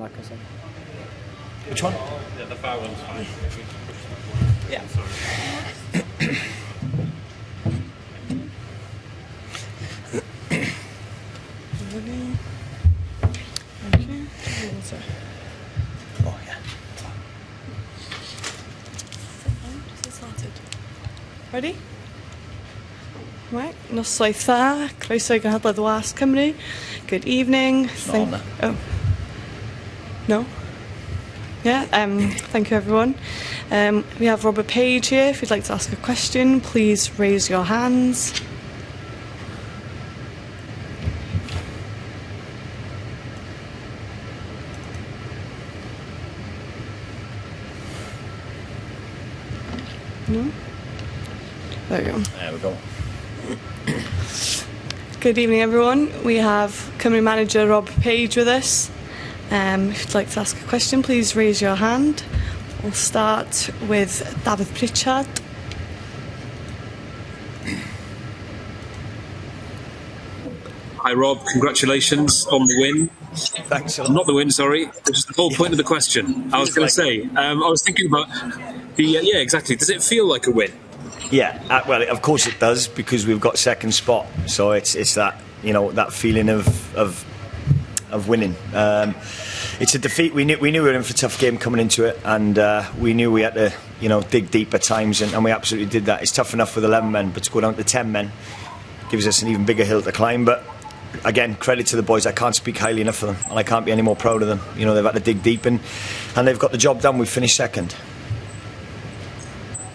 like I said. Which one? Yeah, the far one's fine. Yeah. Oh, yeah. Ready? Right, noswaith dda, croeso i Gynhadledd Was Cymru. Good evening. Oh. No? Yeah, thank you everyone. We have Robert Page here. If you'd like to ask a question, please raise your hands. No? There we go. There we go. Good evening everyone. We have Cymru manager Rob Page with us. If you'd like to ask a question, please raise your hand. We'll start with David Pritchard. Hi Rob, congratulations on the win. Thanks a lot. Not the win, sorry. Which is the whole point of the question. I was going to say, I was thinking about the, yeah, exactly. Does it feel like a win? Yeah, well, of course it does, because we've got second spot. So it's that, you know, that feeling of winning. It's a defeat. We knew we were in for a tough game coming into it, and we knew we had to, you know, dig deep at times, and we absolutely did that. It's tough enough with 11 men, but to go down to 10 men gives us an even bigger hill to climb. But again, credit to the boys. I can't speak highly enough of them, and I can't be any more proud of them. You know, they've had to dig deep, and they've got the job done. We've finished second.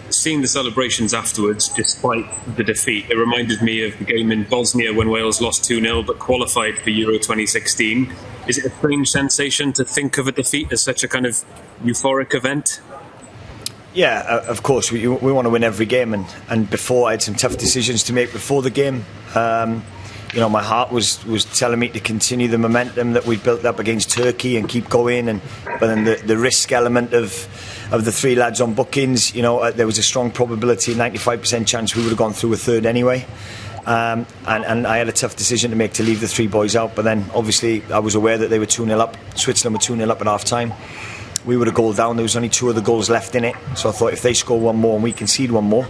Seeing the celebrations afterwards, despite the defeat, it reminded me of the game in Bosnia when Wales lost 2-0 but qualified for Euro 2016. Is it a strange sensation to think of a defeat as such a kind of euphoric event? Yeah, of course. We want to win every game, and before I had some tough decisions to make before the game. You know, my heart was telling me to continue the momentum that we built up against Turkey and keep going, but then the risk element of the three lads on bookings, you know, there was a strong probability, 95% chance we would have gone through a third anyway. And I had a tough decision to make to leave the three boys out, but then obviously I was aware that they were 2-0 up. Switzerland were 2-0 up at half time. We were a goal down. There was only 2 other goals left in it, so I thought if they score one more and we concede one more,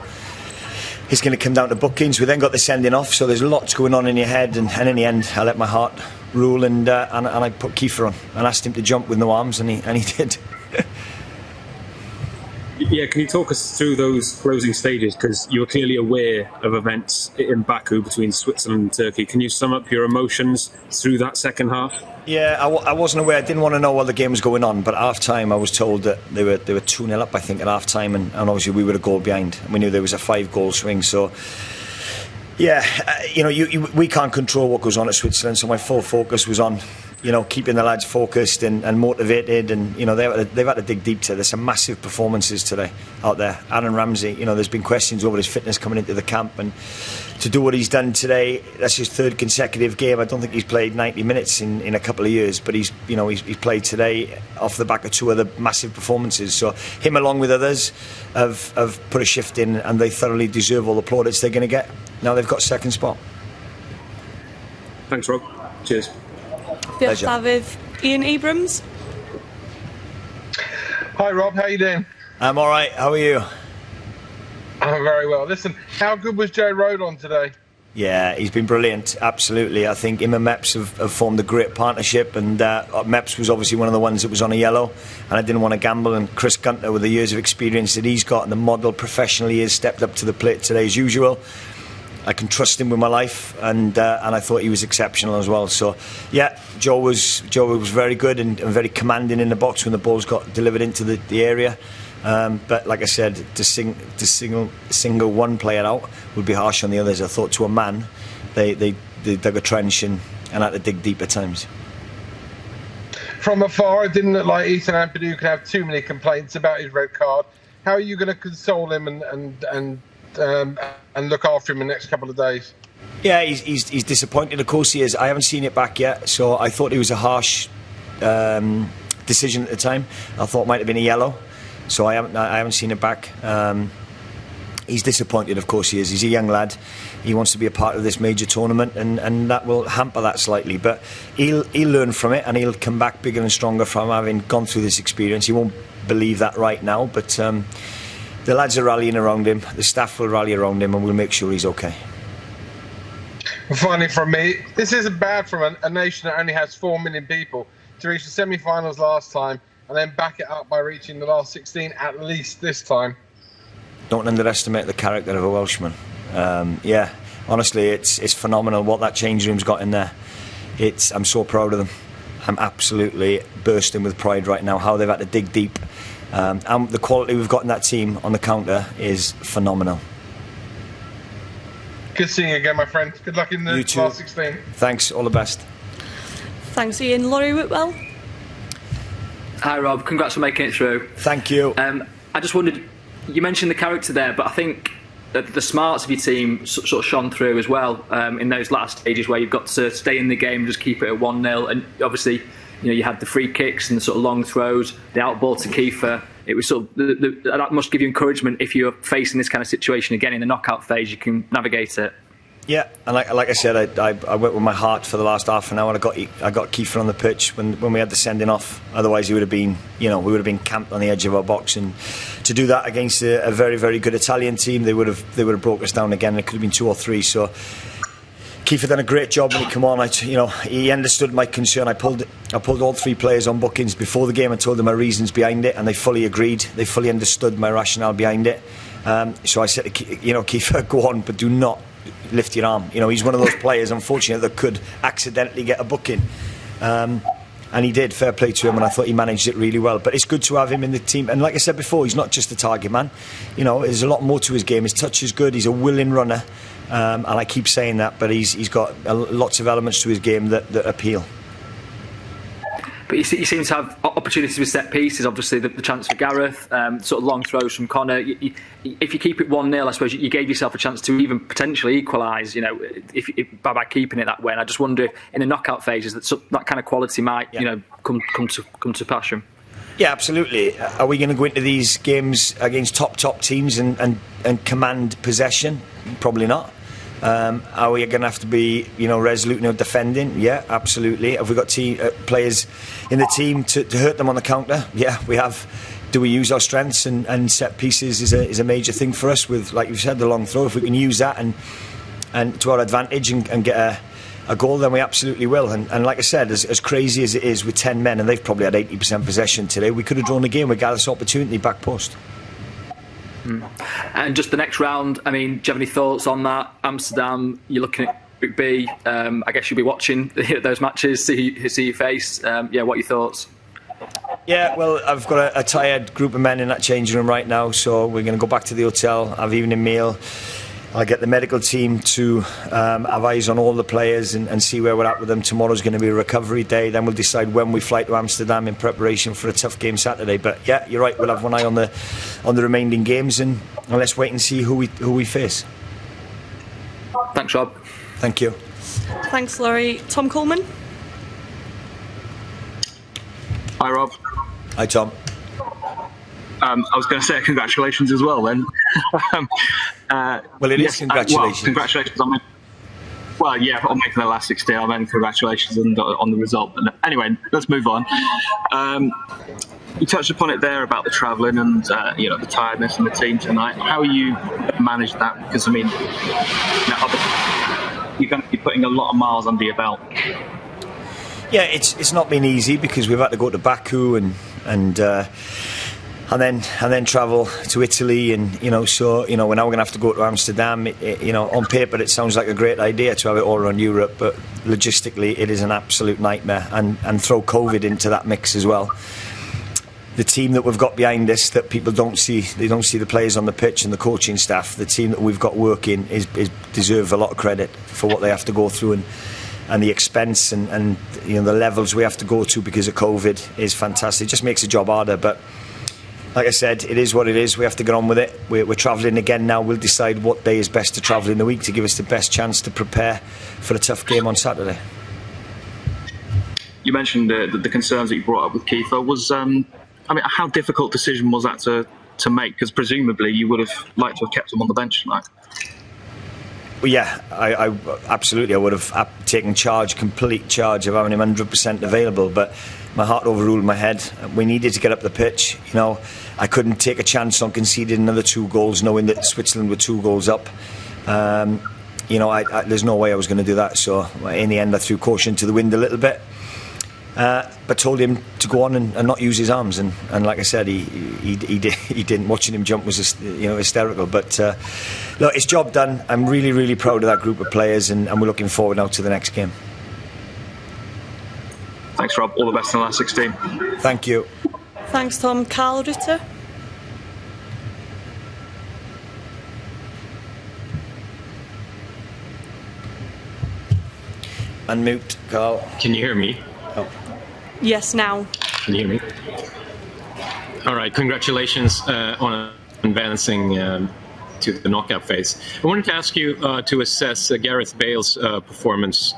it's going to come down to bookings. We then got the sending off, so there's lots going on in your head, and in the end I let my heart rule, and I put Kiefer on and asked him to jump with no arms, and he did. Yeah, can you talk us through those closing stages? Because you were clearly aware of events in Baku between Switzerland and Turkey. Can you sum up your emotions through that second half? Yeah, I wasn't aware. I didn't want to know while the game was going on. But at half time, I was told that they were 2-0 up, I think, at half time, and obviously we were a goal behind. We knew there was a 5-goal swing. So, yeah, you know, we can't control what goes on at Switzerland. So my full focus was on, you know, keeping the lads focused and motivated, and you know they've had to dig deep today. There's some massive performances today out there. Aaron Ramsey, you know, there's been questions over his fitness coming into the camp, and to do what he's done today, that's his third consecutive game. I don't think he's played 90 minutes in a couple of years, but he's played today off the back of 2 other massive performances. So him, along with others, have put a shift in, and they thoroughly deserve all the plaudits they're going to get. Now they've got second spot. Thanks, Rob. Cheers. Diolch, David. Ian Abrams. Hi Rob, how you doing? I'm all right. How are you? I'm very well. Listen, how good was Joe Rodon today? Yeah, he's been brilliant, absolutely. I think him and Meps have formed a great partnership, and Meps was obviously one of the ones that was on a yellow, and I didn't want to gamble, and Chris Gunter, with the years of experience that he's got and the model professional he has, stepped up to the plate today as usual. I can trust him with my life, and I thought he was exceptional as well. So, yeah, Joe was very good and very commanding in the box when the balls got delivered into the area. But like I said, to single one player out would be harsh on the others. I thought to a man, they dug a trench and had to dig deep at times. From afar, it didn't look like Ethan Ampadu could have too many complaints about his red card. How are you going to console him and look after him in the next couple of days? Yeah, he's disappointed. Of course he is. I haven't seen it back yet, so I thought it was a harsh decision at the time. I thought it might have been a yellow, so I haven't seen it back. He's disappointed, of course he is. He's a young lad. He wants to be a part of this major tournament, and that will hamper that slightly. But he'll learn from it, and he'll come back bigger and stronger from having gone through this experience. He won't believe that right now, but the lads are rallying around him. The staff will rally around him, and we'll make sure he's okay. Finally, from me, this isn't bad from a nation that only has 4 million people to reach the semi-finals last time and then back it up by reaching the last 16 at least this time. Don't underestimate the character of a Welshman. Yeah, honestly, it's phenomenal what that change room's got in there. I'm so proud of them. I'm absolutely bursting with pride right now, how they've had to dig deep. And the quality we've got in that team on the counter is phenomenal. Good seeing you again, my friend. Good luck in the last 16. Thanks, all the best. Thanks, Ian. Laurie Whitwell. Hi, Rob. Congrats on making it through. Thank you. I just wondered, you mentioned the character there, but I think that the smarts of your team sort of shone through as well in those last stages where you've got to stay in the game and just keep it at 1-0. And obviously, you had the free kicks and the sort of long throws, the outball to Kiefer. It was sort of that must give you encouragement if you're facing this kind of situation again in the knockout phase. You can navigate it. Yeah, and like I said, I went with my heart for the last half an hour. I got Kiefer on the pitch when we had the sending off. Otherwise, he would have been, we would have been camped on the edge of our box. And to do that against a very, very good Italian team, they would have broke us down again. It could have been 2 or 3. So Kiefer done a great job when he came on. He understood my concern. I pulled all 3 players on bookings before the game and told them my reasons behind it, and they fully agreed. They fully understood my rationale behind it. So I said to Kiefer, go on, but do not lift your arm. He's one of those players, unfortunately, that could accidentally get a booking. And he did. Fair play to him, and I thought he managed it really well. But it's good to have him in the team. And like I said before, he's not just a target man. There's a lot more to his game. His touch is good. He's a willing runner. And I keep saying that, but he's got lots of elements to his game that appeal. But you seem to have opportunities with set pieces. Obviously, the chance for Gareth, sort of long throws from Connor. If you keep it 1-0, I suppose you gave yourself a chance to even potentially equalise. By keeping it that way. And I just wonder, in the knockout phases, that kind of quality might, come to passion. Yeah, absolutely. Are we going to go into these games against top teams and command possession? Probably not. Are we going to have to be, resolute in defending? Yeah, absolutely. Have we got players in the team to hurt them on the counter? Yeah, we have. Do we use our strengths and set pieces is a major thing for us with, like you said, the long throw. If we can use that and to our advantage and get a goal, then we absolutely will. And like I said, as crazy as it is with 10 men, and they've probably had 80% possession today, we could have drawn the game with Gareth's opportunity back post. And just the next round, do you have any thoughts on that? Amsterdam, you're looking at Group B. I guess you'll be watching those matches, see your face. What are your thoughts? Yeah, well, I've got a tired group of men in that changing room right now, so we're going to go back to the hotel, have evening meal. I'll get the medical team to have eyes on all the players and see where we're at with them. Tomorrow's going to be a recovery day. Then we'll decide when we fly to Amsterdam in preparation for a tough game Saturday. But yeah, you're right. We'll have one eye on the remaining games, and let's wait and see who we face. Thanks, Rob. Thank you. Thanks, Laurie. Tom Coleman. Hi, Rob. Hi, Tom. I was going to say congratulations as well then. Well, it is congratulations. Congratulations on on making the last 16. I mean, congratulations on the result. But anyway, let's move on. You touched upon it there about the travelling and the tiredness and the team tonight. How you managed that? Because you're going to be putting a lot of miles under your belt. Yeah, it's not been easy because we've had to go to Baku and then travel to Italy, and we're now going to have to go to Amsterdam. On paper it sounds like a great idea to have it all around Europe, but logistically it is an absolute nightmare, and throw COVID into that mix as well. The team that we've got behind us that people don't see, they don't see the players on the pitch and the coaching staff. The team that we've got working is deserve a lot of credit for what they have to go through, and the expense and the levels we have to go to because of COVID is fantastic. It just makes the job harder, but like I said, it is what it is. We have to get on with it. We're travelling again now. We'll decide what day is best to travel in the week to give us the best chance to prepare for a tough game on Saturday. You mentioned the concerns that you brought up with Kiefer. How difficult decision was that to to make? Because presumably you would have liked to have kept him on the bench tonight. Well, yeah, I absolutely. I would have taken complete charge of having him 100% available. But my heart overruled my head. We needed to get up the pitch. I couldn't take a chance on conceding another 2 goals, knowing that Switzerland were 2 goals up. There's no way I was going to do that. So in the end, I threw caution to the wind a little bit. But told him to go on and not use his arms, and like I said, he didn't. Watching him jump was hysterical. But look, it's job done. I'm really, really proud of that group of players, and we're looking forward now to the next game. Thanks, Rob. All the best in the last 16. Thank you. Thanks, Tom. Carl Ritter. Unmute, Carl. Can you hear me? Oh. Yes, now. Can you hear me? All right, congratulations on advancing to the knockout phase. I wanted to ask you to assess Gareth Bale's performance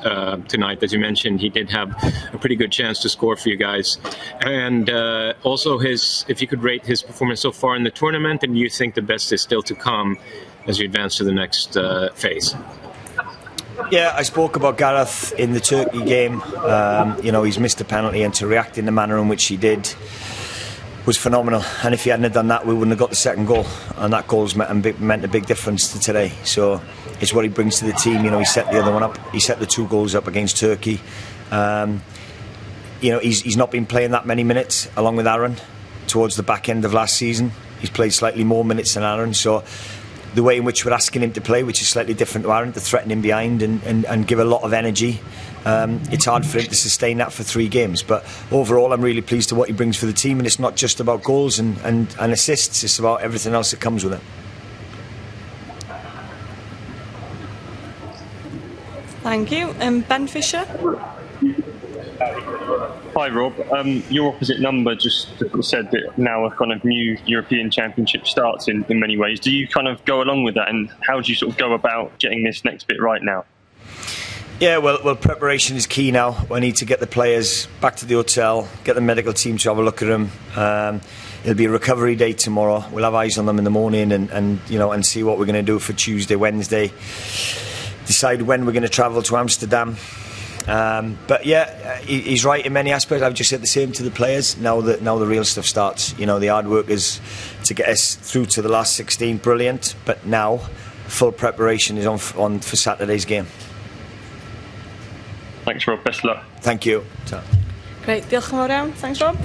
tonight. As you mentioned, he did have a pretty good chance to score for you guys. And also if you could rate his performance so far in the tournament, and you think the best is still to come as you advance to the next phase. Yeah, I spoke about Gareth in the Turkey game. He's missed a penalty, and to react in the manner in which he did was phenomenal. And if he hadn't done that, we wouldn't have got the second goal. And that goal's meant a big difference to today. So it's what he brings to the team. He set the other one up. He set the 2 goals up against Turkey. He's not been playing that many minutes, along with Aaron, towards the back end of last season. He's played slightly more minutes than Aaron. So the way in which we're asking him to play, which is slightly different to Aaron, to threaten him behind and give a lot of energy. It's hard for him to sustain that for 3 games. But overall, I'm really pleased with what he brings for the team. And it's not just about goals and assists, it's about everything else that comes with it. Thank you. Ben Fisher. Hi Rob, your opposite number just said that now a kind of new European Championship starts in many ways. Do you kind of go along with that, and how do you sort of go about getting this next bit right now? Yeah, well, preparation is key now. I need to get the players back to the hotel, get the medical team to have a look at them. It'll be a recovery day tomorrow. We'll have eyes on them in the morning and see what we're going to do for Tuesday, Wednesday. Decide when we're going to travel to Amsterdam. But yeah, he's right in many aspects. I've just said the same to the players. Now the real stuff starts. The hard work is to get us through to the last 16. Brilliant. But now full preparation is on for Saturday's game. Thanks, Rob. Best of luck. Thank you. Great. Diolch yn fawr iawn. Thanks, Rob.